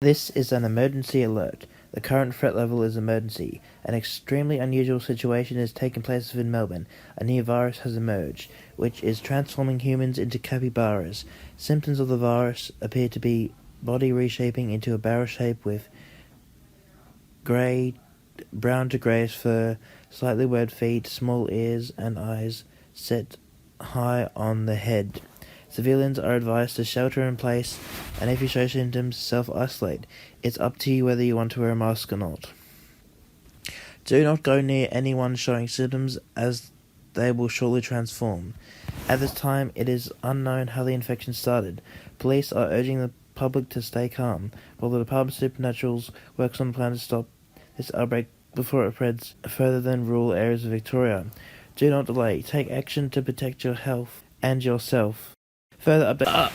This is an emergency alert. The current threat level is emergency. An extremely unusual situation is taking place within Melbourne. A new virus has emerged, which is transforming humans into capybaras. Symptoms of the virus appear to be body reshaping into a barrel shape with brown to greyish fur, slightly webbed feet, small ears and eyes set high on the head. Civilians are advised to shelter in place, and if you show symptoms, self-isolate. It's up to you whether you want to wear a mask or not. Do not go near anyone showing symptoms, as they will surely transform. At this time, it is unknown how the infection started. Police are urging the public to stay calm, while the Department of Supernaturals works on a plan to stop this outbreak before it spreads further than rural areas of Victoria. Do not delay. Take action to protect your health and yourself. Further updates.